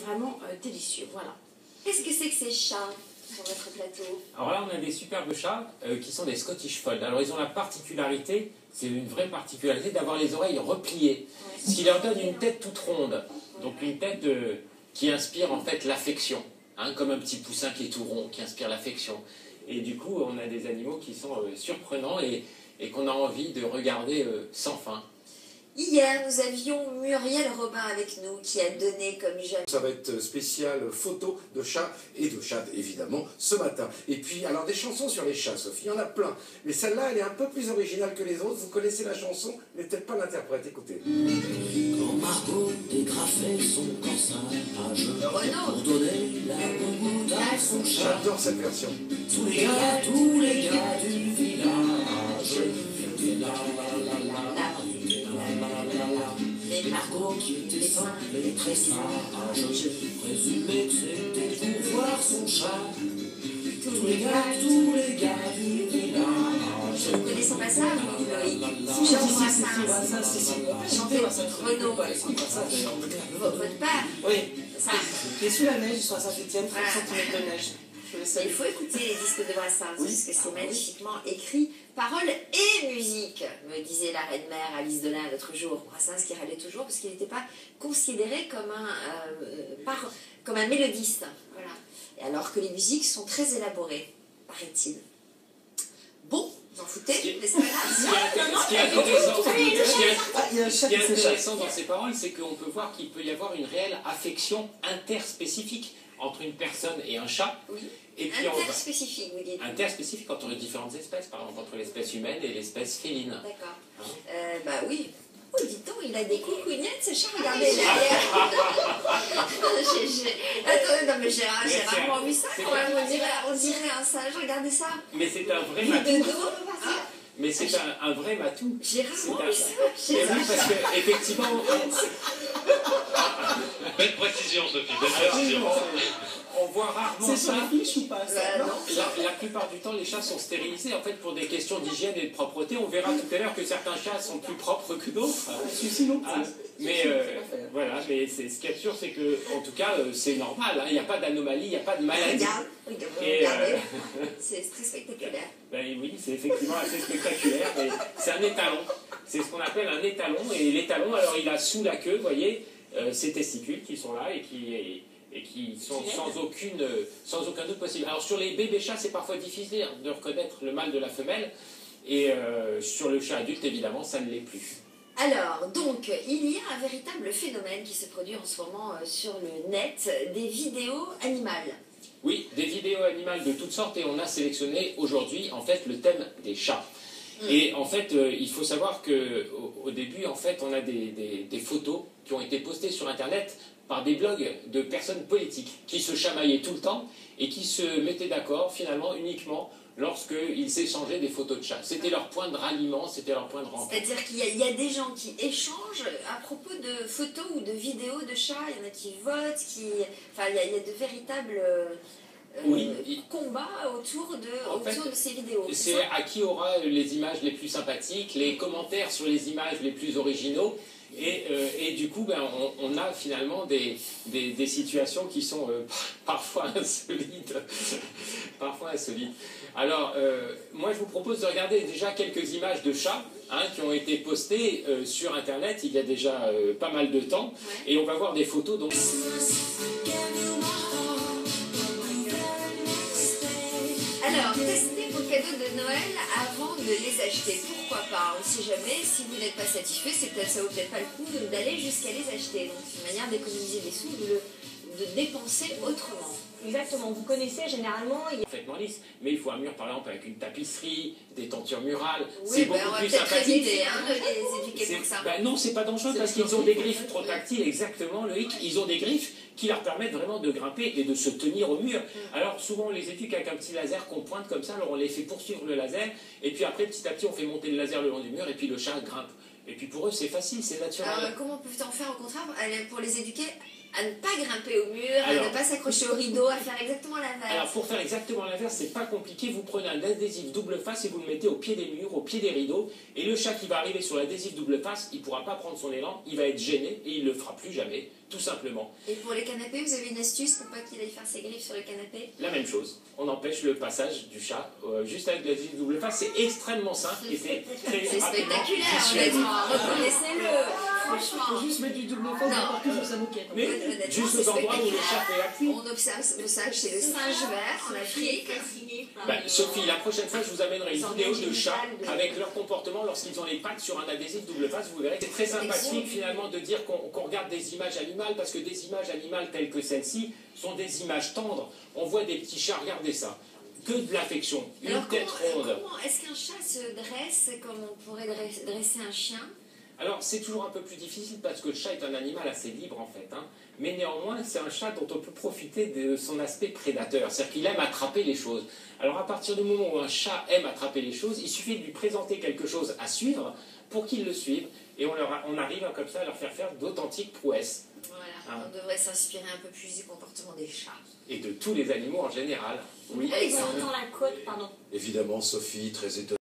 Vraiment délicieux, voilà. Qu'est-ce que c'est que ces chats sur votre plateau? Alors là, on a des superbes chats qui sont des Scottish Fold. Alors ils ont la particularité, c'est une vraie particularité, d'avoir les oreilles repliées, ouais. Ce qui leur donne une tête toute ronde. Donc une tête qui inspire en fait l'affection, hein, comme un petit poussin qui est tout rond, qui inspire l'affection. Et du coup, on a des animaux qui sont surprenants et qu'on a envie de regarder sans fin. Hier, nous avions Muriel Robin avec nous qui a donné comme jamais. Ça va être spécial photo de chats et de chattes évidemment ce matin. Et puis alors des chansons sur les chats, Sophie, il y en a plein. Mais celle-là, elle est un peu plus originale que les autres. Vous connaissez la chanson, mais peut-être pas l'interprète. Écoutez. Quand Margot dégrafait son corsage pour donner la goutte à son chat. J'adore cette version. Tous les gars du village étaient là. Et Margot qui était simple et très sage présumait que c'était pour voir son chat. Tous les gars du village. Vous connaissez pas ça, vous, Loïc? Si. Chantez Renaud. Votre père? Oui. Ça. Qui est sous la neige, ils sont à Saint-Étienne, 30 cm de neige. Il faut écouter les disques de Brassens, oui, parce que c'est magnifiquement écrit. Paroles et musique, me disait la reine-mère Alice Delin l'autre jour. Brassens qui râlait toujours parce qu'il n'était pas considéré comme un mélodiste. Voilà. Et alors que les musiques sont très élaborées, paraît-il. Bon, vous en foutez, mais c'est pas grave. Ce qui est intéressant dans ces paroles, c'est qu'on peut voir qu'il peut y avoir une réelle affection interspécifique entre une personne et un chat. Oui. Et puis interspécifique, vous dites. Interspécifique entre différentes espèces, par exemple entre l'espèce humaine et l'espèce féline. D'accord. Bah oui. Oh, dites donc, il a des coucougnettes, ce chat, regardez derrière. Attendez, non mais j'ai rarement vu ça quand même, on dirait un sage, regardez ça. Mais c'est un vrai matou. Mais c'est un vrai matou. J'ai rarement vu ça. Mais oui, parce que effectivement... Belle précision, Sophie, belle précision. On voit rarement ça. C'est sur les fiches ou pas ça? La plupart du temps, les chats sont stérilisés en fait pour des questions d'hygiène et de propreté. On verra tout à l'heure que certains chats sont plus propres que d'autres. Mais voilà, mais ce qui est sûr, c'est que en tout cas, c'est normal. Hein, il n'y a pas d'anomalie, il n'y a pas de maladie. Regardez, c'est très spectaculaire. Ben oui, c'est effectivement assez spectaculaire. C'est un étalon. C'est ce qu'on appelle un étalon. Et l'étalon, alors il a sous la queue, vous voyez, ces testicules qui sont là et qui sont sans aucun doute possible. Alors sur les bébés chats, c'est parfois difficile de reconnaître le mâle de la femelle, et sur le chat adulte, évidemment, ça ne l'est plus. Alors, donc, il y a un véritable phénomène qui se produit en ce moment sur le net, des vidéos animales. Oui, des vidéos animales de toutes sortes, et on a sélectionné aujourd'hui, en fait, le thème des chats. Et en fait, il faut savoir qu'au début, en fait, on a des photos qui ont été postées sur Internet par des blogs de personnes politiques qui se chamaillaient tout le temps et qui se mettaient d'accord finalement uniquement lorsqu'ils s'échangeaient des photos de chats. C'était leur point de ralliement, c'était leur point de rencontre. C'est-à-dire qu'il y a des gens qui échangent à propos de photos ou de vidéos de chats, il y en a qui votent, enfin il y a de véritables combats autour de ces vidéos. C'est à qui aura les images les plus sympathiques, les commentaires sur les images les plus originaux. Et du coup, ben, on a finalement des situations qui sont parfois insolites. Alors, moi, je vous propose de regarder déjà quelques images de chats qui ont été postées sur Internet il y a déjà pas mal de temps. Ouais. Et on va voir des photos. Donc... Alors, testez vos cadeaux de Noël avant de les acheter. Pourquoi pas? On ne sait jamais. Si vous n'êtes pas satisfait, ça vaut peut-être pas le coup d'aller jusqu'à les acheter. Donc, c'est une manière d'économiser des sous, de dépenser autrement. Exactement. Vous connaissez généralement... Parfaitement lisse. Mais il faut un mur, par exemple, avec une tapisserie, des tentures murales. Oui, c'est beaucoup plus sympathique. De les éduquer pour ça. Non, c'est pas dangereux parce qu'ils ont des griffes trop tactiles, exactement, Loïc. Ils ont des griffes qui leur permettent vraiment de grimper et de se tenir au mur. Alors souvent on les éduque avec un petit laser qu'on pointe comme ça, alors on les fait poursuivre le laser, et puis après petit à petit on fait monter le laser le long du mur, et puis le chat grimpe. Et puis pour eux c'est facile, c'est naturel. Alors comment peut-on faire au contraire pour les éduquer à ne pas grimper au mur, à ne pas s'accrocher au rideau, à faire exactement l'inverse? Alors pour faire exactement l'inverse, c'est pas compliqué, vous prenez un adhésif double face et vous le mettez au pied des murs, au pied des rideaux, et le chat qui va arriver sur l'adhésif double face, il pourra pas prendre son élan, il va être gêné et il le fera plus jamais. tout simplement. Et pour les canapés, vous avez une astuce pour pas qu'il aille faire ses griffes sur le canapé? La même chose, on empêche le passage du chat juste avec de l'adhésif double face. C'est extrêmement simple et c'est très C'est rapidement spectaculaire, dissuasif. honnêtement. Reconnaissez-le. Faut Franchement. juste mettre du double face Non. partout sur sa moquette. Mais Honnêtement, juste c'est aux endroits où le spectaculaire. chat fait appui. On observe ça chez le singe vert en Afrique. Sophie, la prochaine fois, je vous amènerai une Ils en vidéo ont de une chats salle de- avec leur comportement lorsqu'ils ont les pattes sur un adhésif double face. Vous verrez, c'est très sympathique finalement de dire qu'on regarde des images animales parce que des images animales telles que celle-ci sont des images tendres. On voit des petits chats, regardez ça. Que de l'affection, une Alors tête ronde. comment est-ce qu'un chat se dresse comme on pourrait dresser un chien? Alors c'est toujours un peu plus difficile parce que le chat est un animal assez libre en fait. Hein. Mais néanmoins, c'est un chat dont on peut profiter de son aspect prédateur. C'est-à-dire qu'il aime attraper les choses. Alors à partir du moment où un chat aime attraper les choses, il suffit de lui présenter quelque chose à suivre pour qu'il le suive. Et on arrive comme ça à leur faire d'authentiques prouesses. Voilà, on devrait s'inspirer un peu plus du comportement des chats. Et de tous les animaux en général. Oui. Ils ont autant la côte, pardon. Évidemment, Sophie, très étonnée.